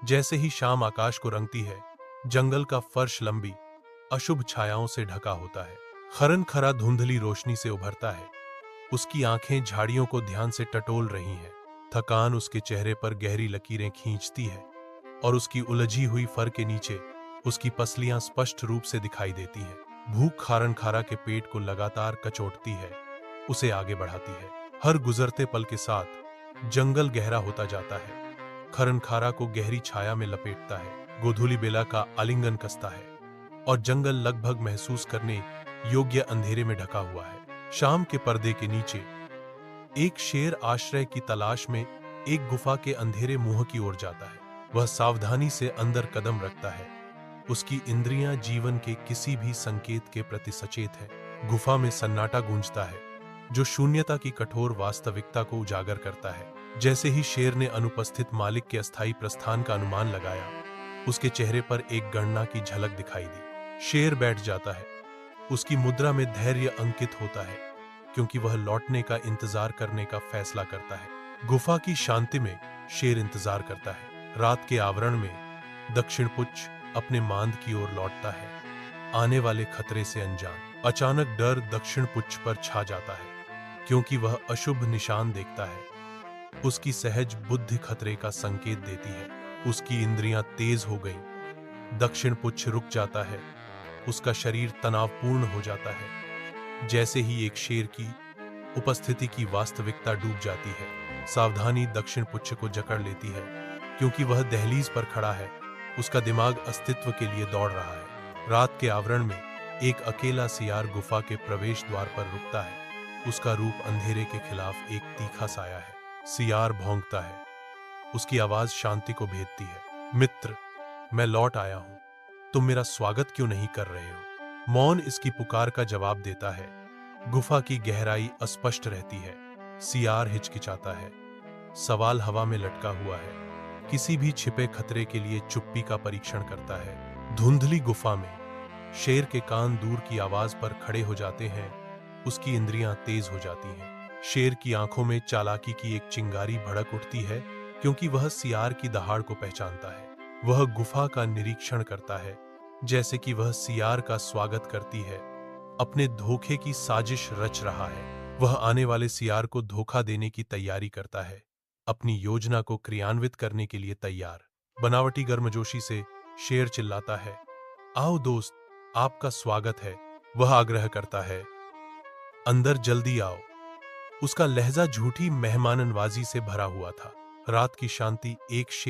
जैसे ही शाम आकाश को रंगती है, जंगल का फर्श लंबी अशुभ छायाओं से ढका होता है। खरन खरा धुंधली रोशनी से उभरता है। उसकी आंखें झाड़ियों को ध्यान से टटोल रही हैं। थकान उसके चेहरे पर गहरी लकीरें खींचती है और उसकी उलझी हुई फर के नीचे उसकी पसलियां स्पष्ट रूप से दिखाई देती हैं। भूख खारन खारा के पेट को लगातार कचोटती है, उसे आगे बढ़ाती है। हर गुजरते पल के साथ जंगल गहरा होता जाता है। खरनखारा को गहरी छाया में लपेटता है, गोधूली बेला का आलिंगन कसता है और जंगल लगभग महसूस करने योग्य अंधेरे में ढका हुआ है। शाम के पर्दे के नीचे एक शेर आश्रय की तलाश में एक गुफा के अंधेरे मुंह की ओर जाता है। वह सावधानी से अंदर कदम रखता है। उसकी इंद्रियां जीवन के किसी भी संकेत के प्रति सचेत हैं। गुफा में सन्नाटा गूंजता है, जो शून्यता की कठोर वास्तविकता को उजागर करता है। जैसे ही शेर ने अनुपस्थित मालिक के अस्थायी प्रस्थान का अनुमान लगाया, उसके चेहरे पर एक गणना की झलक दिखाई दी। शेर बैठ जाता है। उसकी मुद्रा में धैर्य अंकित होता है, क्योंकि वह लौटने का इंतजार करने का फैसला करता है। गुफा की शांति में शेर इंतजार करता है। रात के आवरण में दक्षिण पुच्छ अपने मांद की ओर लौटता है, आने वाले खतरे से अनजान। अचानक डर दक्षिण पुच्छ पर छा जाता है, क्योंकि वह अशुभ निशान देखता है। उसकी सहज बुद्धि खतरे का संकेत देती है। उसकी इंद्रियां तेज हो गईं। दक्षिण पुच्छ रुक जाता है। उसका शरीर तनावपूर्ण हो जाता है। जैसे ही एक शेर की उपस्थिति की वास्तविकता डूब जाती है, सावधानी दक्षिण पुच्छ को जकड़ लेती है, क्योंकि वह दहलीज पर खड़ा है। उसका दिमाग अस्तित्व के लिए दौड़ रहा है। रात के आवरण में एक अकेला सियार गुफा के प्रवेश द्वार पर रुकता है। उसका रूप अंधेरे के खिलाफ एक तीखा साया है। सियार भौंकता है। उसकी आवाज शांति को भेदती है। मित्र, मैं लौट आया हूं। तुम मेरा स्वागत क्यों नहीं कर रहे हो? मौन इसकी पुकार का जवाब देता है। गुफा की गहराई अस्पष्ट रहती है। सियार हिचकिचाता है। सवाल हवा में लटका हुआ है। किसी भी छिपे खतरे के लिए चुप्पी का परीक्षण करता है। धुंधली गुफा में शेर के कान दूर की आवाज पर खड़े हो जाते हैं। उसकी इंद्रियां तेज हो जाती हैं। शेर की आंखों में चालाकी की एक चिंगारी भड़क उठती है, क्योंकि वह सियार की दहाड़ को पहचानता है। वह गुफा का निरीक्षण करता है, जैसे कि वह सियार का स्वागत करती है। अपने धोखे की साजिश रच रहा है। वह आने वाले सियार को धोखा देने की तैयारी करता है, अपनी योजना को क्रियान्वित करने के लिए तैयार। बनावटी गर्मजोशी से शेर चिल्लाता है, आओ दोस्त, आपका स्वागत है। वह आग्रह करता है, अंदर जल्दी आओ। उसका लहजा झूठी मेहमाननवाजी से भरा हुआ था। रात की शांति एक शेर